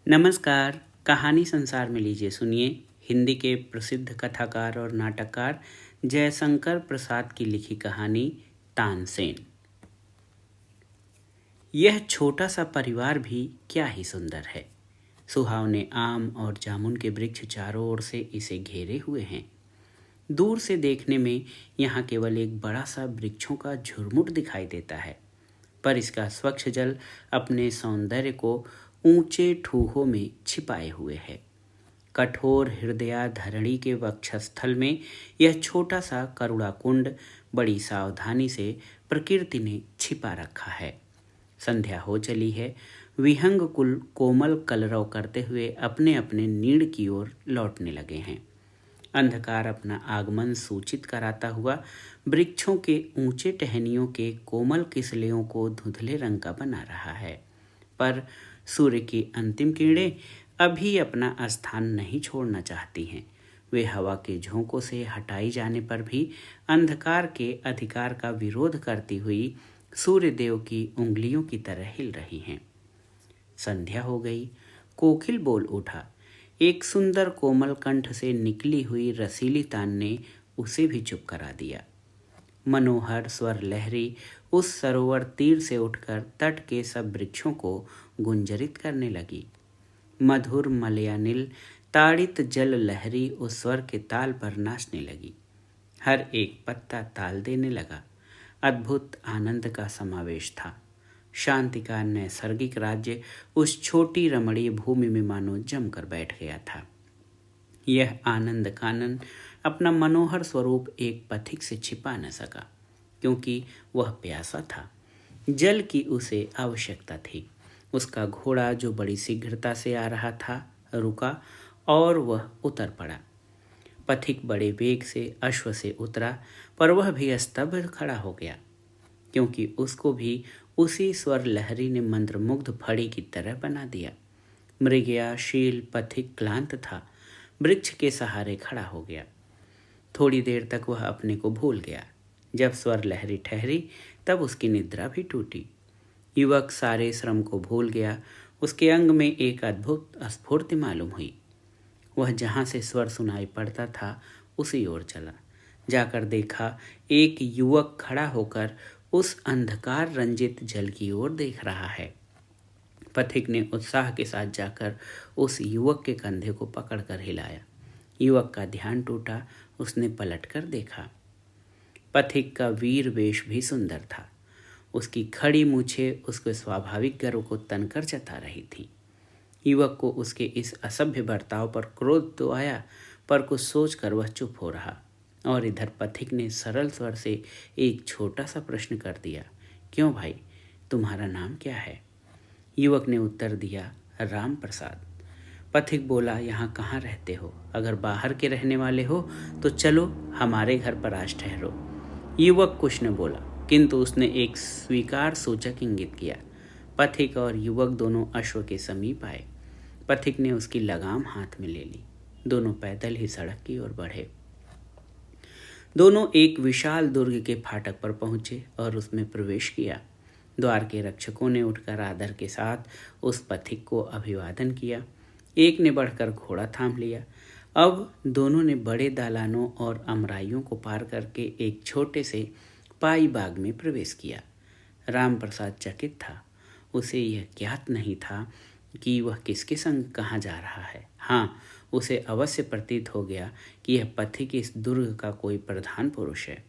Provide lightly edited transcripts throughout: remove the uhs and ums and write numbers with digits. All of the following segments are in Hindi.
नमस्कार। कहानी संसार में लीजिए सुनिए हिंदी के प्रसिद्ध कथाकार और नाटककार जयशंकर प्रसाद की लिखी कहानी तानसेन। यह छोटा सा परिवार भी क्या ही सुंदर है। सुहावने आम और जामुन के वृक्ष चारों ओर से इसे घेरे हुए हैं। दूर से देखने में यहाँ केवल एक बड़ा सा वृक्षों का झुरमुट दिखाई देता है, पर इसका स्वच्छ जल अपने सौंदर्य को ऊंचे ठूहों में छिपाए हुए है। कठोर हृदयाधरणी के वक्षस्थल में यह छोटा सा करुणा कुंड बड़ी सावधानी से प्रकृति ने छिपा रखा है। संध्या हो चली है। विहंग कुल कोमल कलरव करते हुए अपने अपने नीड़ की ओर लौटने लगे हैं। अंधकार अपना आगमन सूचित कराता हुआ वृक्षों के ऊंचे टहनियों के कोमल किसलियों को धुंधले रंग का बना रहा है, पर सूर्य की अंतिम किरणें अभी अपना स्थान नहीं छोड़ना चाहती हैं। वे हवा के झोंकों से हटाई जाने पर भी अंधकार के अधिकार का विरोध करती हुई सूर्यदेव की उंगलियों की तरह हिल रही हैं। संध्या हो गई। कोकिल बोल उठा। एक सुंदर कोमल कंठ से निकली हुई रसीली तान ने उसे भी चुप करा दिया। मनोहर स्वर लहरी उस सरोवर तीर से उठकर तट के सब वृक्षों को गुंजरित करने लगी। मधुर मलयानिल ताड़ित जल लहरी उस स्वर के ताल पर नाचने लगी। हर एक पत्ता ताल देने लगा। अद्भुत आनंद का समावेश था। शांति का नैसर्गिक राज्य उस छोटी रमणीय भूमि में मानो जमकर बैठ गया था। यह आनंद कानन अपना मनोहर स्वरूप एक पथिक से छिपा न सका, क्योंकि वह प्यासा था। जल की उसे आवश्यकता थी। उसका घोड़ा जो बड़ी शीघ्रता से आ रहा था रुका और वह उतर पड़ा। पथिक बड़े वेग से अश्व से उतरा, पर वह भी स्तब्ध खड़ा हो गया, क्योंकि उसको भी उसी स्वर लहरी ने मंत्रमुग्ध फड़ी की तरह बना दिया। मृगयाशील पथिक क्लांत था। वृक्ष के सहारे खड़ा हो गया। थोड़ी देर तक वह अपने को भूल गया। जब स्वर लहरी ठहरी तब उसकी निद्रा भी टूटी। युवक सारे श्रम को भूल गया। उसके अंग में एक अद्भुत स्फूर्ति मालूम हुई। वह जहाँ से स्वर सुनाई पड़ता था उसी ओर चला। जाकर देखा एक युवक खड़ा होकर उस अंधकार रंजित जल की ओर देख रहा है। पथिक ने उत्साह के साथ जाकर उस युवक के कंधे को पकड़कर हिलाया। युवक का ध्यान टूटा। उसने पलटकर देखा। पथिक का वीर वेश भी सुंदर था। उसकी खड़ी मूछें उसके स्वाभाविक गर्व को तनकर जता रही थी। युवक को उसके इस असभ्य बर्ताव पर क्रोध तो आया, पर कुछ सोचकर वह चुप हो रहा। और इधर पथिक ने सरल स्वर से एक छोटा सा प्रश्न कर दिया, क्यों भाई, तुम्हारा नाम क्या है? युवक ने उत्तर दिया, राम प्रसाद। पथिक बोला, यहाँ कहाँ रहते हो? अगर बाहर के रहने वाले हो तो चलो हमारे घर पर आज ठहरो। युवक कुछ न बोला, किंतु उसने एक स्वीकार सूचक इंगित किया। पथिक और युवक दोनों अश्व के समीप आए। पथिक ने उसकी लगाम हाथ में ले ली। दोनों पैदल ही सड़क की ओर बढ़े। दोनों एक विशाल दुर्ग के फाटक पर पहुंचे और उसमें प्रवेश किया। द्वार के रक्षकों ने उठकर आदर के साथ उस पथिक को अभिवादन किया। एक ने बढ़कर घोड़ा थाम लिया। अब दोनों ने बड़े दालानों और अमराइयों को पार करके एक छोटे से पाई बाग में प्रवेश किया। राम प्रसाद चकित था। उसे यह ज्ञात नहीं था कि वह किसके संग कहाँ जा रहा है। हाँ, उसे अवश्य प्रतीत हो गया कि यह पथिक इस दुर्ग का कोई प्रधान पुरुष है।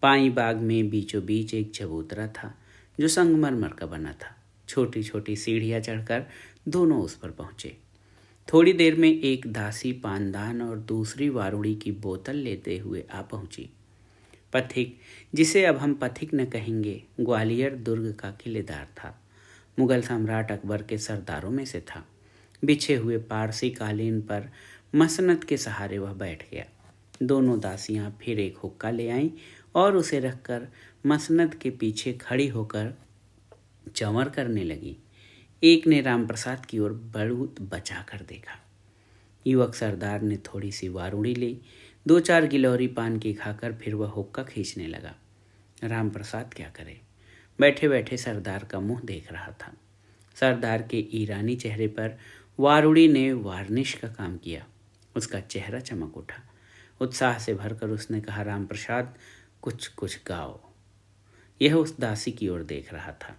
पाई बाग में बीचों बीच एक चबूतरा था जो संगमरमर का बना था। छोटी छोटी सीढ़ियाँ चढ़कर दोनों उस पर पहुँचे। थोड़ी देर में एक दासी पानदान और दूसरी वारुड़ी की बोतल लेते हुए आ पहुँची। पथिक, जिसे अब हम पथिक न कहेंगे, ग्वालियर दुर्ग का किलेदार था। मुगल सम्राट अकबर के सरदारों में से था। बिछे हुए पारसी कालीन पर मसनद के सहारे वह बैठ गया। दोनों दासियां फिर एक हुक्का ले आईं और उसे रखकर मसनद के पीछे खड़ी होकर चंवर करने लगी। एक ने राम प्रसाद की ओर बहुत बचा कर देखा। युवक सरदार ने थोड़ी सी वारुड़ी ली। 2-4 गिलौरी पान की खाकर फिर वह हुक्का खींचने लगा। राम प्रसाद क्या करे? बैठे बैठे सरदार का मुंह देख रहा था। सरदार के ईरानी चेहरे पर वारुड़ी ने वार्निश का काम किया। उसका चेहरा चमक उठा। उत्साह से भरकर उसने कहा, राम प्रसाद, कुछ कुछ गाओ। यह उस दासी की ओर देख रहा था।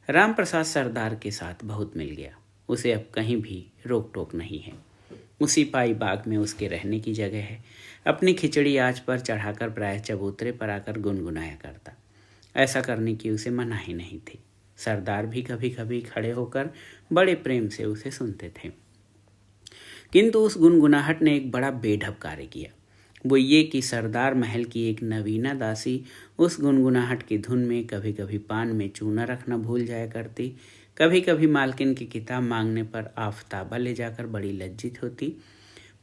राम प्रसाद सरदार के साथ बहुत मिल गया। उसे अब कहीं भी रोक टोक नहीं है। उसी पाई बाग में उसके रहने की जगह है। अपनी खिचड़ी आँच पर चढ़ाकर प्रायः चबूतरे पर आकर गुनगुनाया करता। ऐसा करने की उसे मनाही नहीं थी। सरदार भी कभी कभी खड़े होकर बड़े प्रेम से उसे सुनते थे। किंतु उस गुनगुनाहट ने एक बड़ा बेढब कार्य किया। वो ये कि सरदार महल की एक नवीना दासी उस गुनगुनाहट की धुन में कभी कभी पान में चूना रखना भूल जाया करती, कभी कभी मालकिन की किताब मांगने पर आफताबा ले जाकर बड़ी लज्जित होती,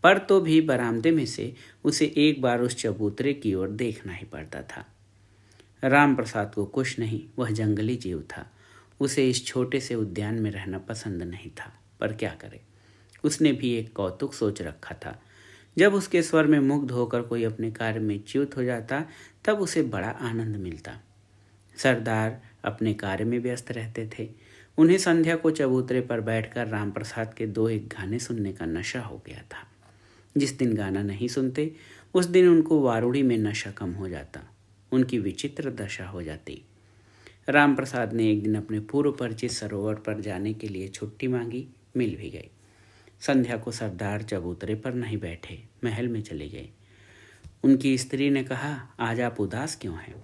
पर तो भी बरामदे में से उसे एक बार उस चबूतरे की ओर देखना ही पड़ता था। राम प्रसाद को कुछ नहीं, वह जंगली जीव था। उसे इस छोटे से उद्यान में रहना पसंद नहीं था, पर क्या करे। उसने भी एक कौतुक सोच रखा था। जब उसके स्वर में मुग्ध होकर कोई अपने कार्य में च्युत हो जाता, तब उसे बड़ा आनंद मिलता। सरदार अपने कार्य में व्यस्त रहते थे। उन्हें संध्या को चबूतरे पर बैठकर राम प्रसाद के दो एक गाने सुनने का नशा हो गया था। जिस दिन गाना नहीं सुनते, उस दिन उनको वारुड़ी में नशा कम हो जाता, उनकी विचित्र दशा हो जाती। राम प्रसाद ने एक दिन अपने पूर्व परिचित सरोवर पर जाने के लिए छुट्टी मांगी। मिल भी गई। संध्या को सरदार चबूतरे पर नहीं बैठे, महल में चले गए। उनकी स्त्री ने कहा, आज आप उदास क्यों हैं?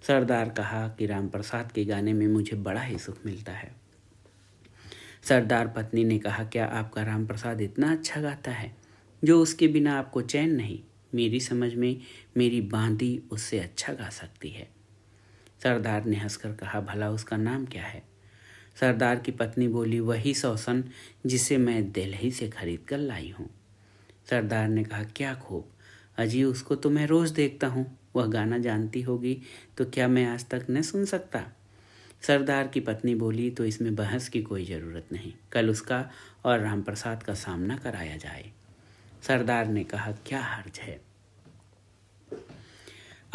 सरदार कहा कि राम प्रसाद के गाने में मुझे बड़ा ही सुख मिलता है। सरदार पत्नी ने कहा, क्या आपका राम प्रसाद इतना अच्छा गाता है जो उसके बिना आपको चैन नहीं? मेरी समझ में मेरी बांदी उससे अच्छा गा सकती है। सरदार ने हंसकर कहा, भला उसका नाम क्या है? सरदार की पत्नी बोली, वही सौसन जिसे मैं दिल्ली से खरीद कर लाई हूँ। सरदार ने कहा, क्या खूब, अजी उसको तो मैं रोज़ देखता हूँ। वह गाना जानती होगी तो क्या मैं आज तक न सुन सकता? सरदार की पत्नी बोली, तो इसमें बहस की कोई ज़रूरत नहीं, कल उसका और राम प्रसाद का सामना कराया जाए। सरदार ने कहा, क्या हर्ज है।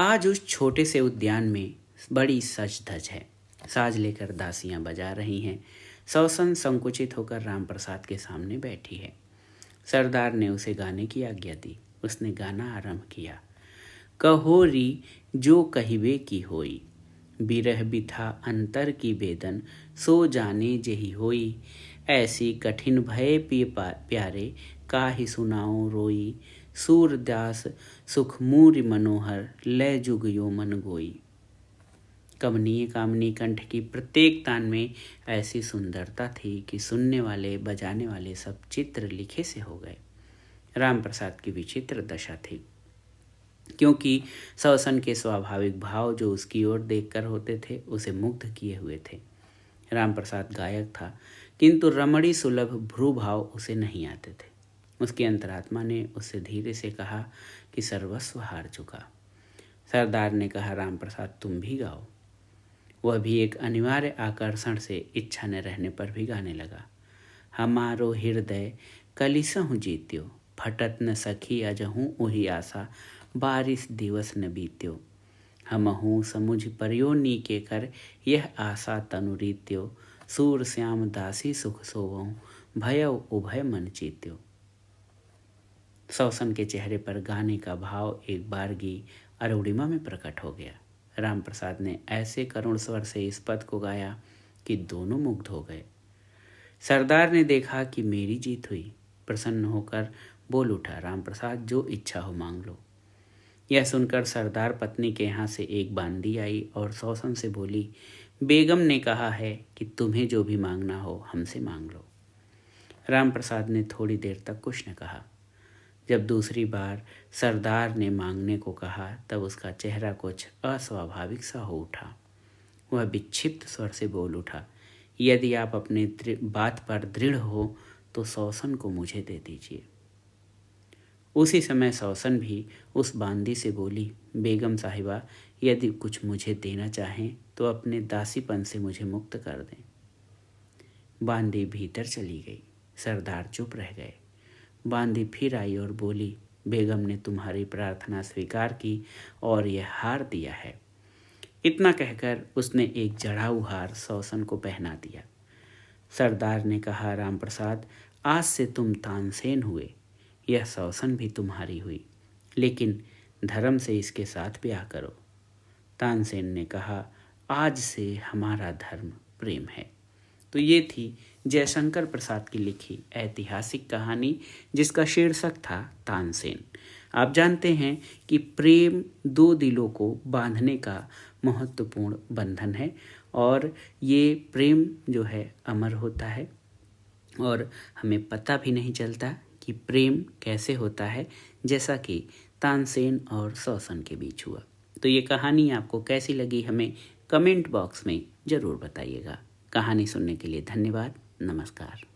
आज उस छोटे से उद्यान में बड़ी सज धज है। साज लेकर दासियां बजा रही हैं। सौसन संकुचित होकर राम प्रसाद के सामने बैठी है। सरदार ने उसे गाने की आज्ञा दी। उसने गाना आरंभ किया। कहोरी जो कहिबे की होई, बिरह बिथा अंतर की बेदन, सो जाने जेहि होई, ऐसी कठिन भय प्यारे, काहि सुनाओ रोई, सूरदास सुखमूरि मनोहर, लय जुग यो मन गोई। कमनीय कामनी कंठ की प्रत्येक तान में ऐसी सुंदरता थी कि सुनने वाले बजाने वाले सब चित्र लिखे से हो गए। राम प्रसाद की विचित्र दशा थी, क्योंकि सौसन के स्वाभाविक भाव जो उसकी ओर देखकर होते थे उसे मुग्ध किए हुए थे। राम प्रसाद गायक था, किंतु रमणी सुलभ भ्रू भाव उसे नहीं आते थे। उसकी अंतरात्मा ने उससे धीरे से कहा कि सर्वस्व हार चुका। सरदार ने कहा, राम प्रसाद तुम भी गाओ। वह भी एक अनिवार्य आकर्षण से इच्छा न रहने पर भी गाने लगा। हमारो हृदय कलिसहु जीत्यो, फटत न सखी अजहूँ ओही आशा, बारिश दिवस न बीत्यो, हमहूँ समुझ परियो नीके कर, यह आशा तनु रीत्यो, सूर श्याम दासी सुख सोवऊँ, भयउ उभय मन चीत्यो। सौसन के चेहरे पर गाने का भाव एक बारगी अरुणिमा में प्रकट हो गया। राम प्रसाद ने ऐसे करुण स्वर से इस पद को गाया कि दोनों मुग्ध हो गए। सरदार ने देखा कि मेरी जीत हुई। प्रसन्न होकर बोल उठा, राम प्रसाद जो इच्छा हो मांग लो। यह सुनकर सरदार पत्नी के यहाँ से एक बांदी आई और सौसन से बोली, बेगम ने कहा है कि तुम्हें जो भी मांगना हो हमसे मांग लो। राम प्रसाद ने थोड़ी देर तक कुछ न कहा। जब दूसरी बार सरदार ने मांगने को कहा तब उसका चेहरा कुछ अस्वाभाविक सा हो उठा। वह विक्षिप्त स्वर से बोल उठा, यदि आप अपने बात पर दृढ़ हो तो सौसन को मुझे दे दीजिए। उसी समय सौसन भी उस बांदी से बोली, बेगम साहिबा यदि कुछ मुझे देना चाहें तो अपने दासीपन से मुझे मुक्त कर दें। बांदी भीतर चली गई। सरदार चुप रह गए। बांदी फिर आई और बोली, बेगम ने तुम्हारी प्रार्थना स्वीकार की और यह हार दिया है। इतना कहकर उसने एक जड़ाऊ हार सौसन को पहना दिया। सरदार ने कहा, राम प्रसाद, आज से तुम तानसेन हुए, यह सौसन भी तुम्हारी हुई, लेकिन धर्म से इसके साथ ब्याह करो। तानसेन ने कहा, आज से हमारा धर्म प्रेम है। तो ये थी जयशंकर प्रसाद की लिखी ऐतिहासिक कहानी, जिसका शीर्षक था तानसेन। आप जानते हैं कि प्रेम दो दिलों को बांधने का महत्वपूर्ण बंधन है, और ये प्रेम जो है अमर होता है, और हमें पता भी नहीं चलता कि प्रेम कैसे होता है, जैसा कि तानसेन और सौसन के बीच हुआ। तो ये कहानी आपको कैसी लगी, हमें कमेंट बॉक्स में ज़रूर बताइएगा। कहानी सुनने के लिए धन्यवाद। नमस्कार।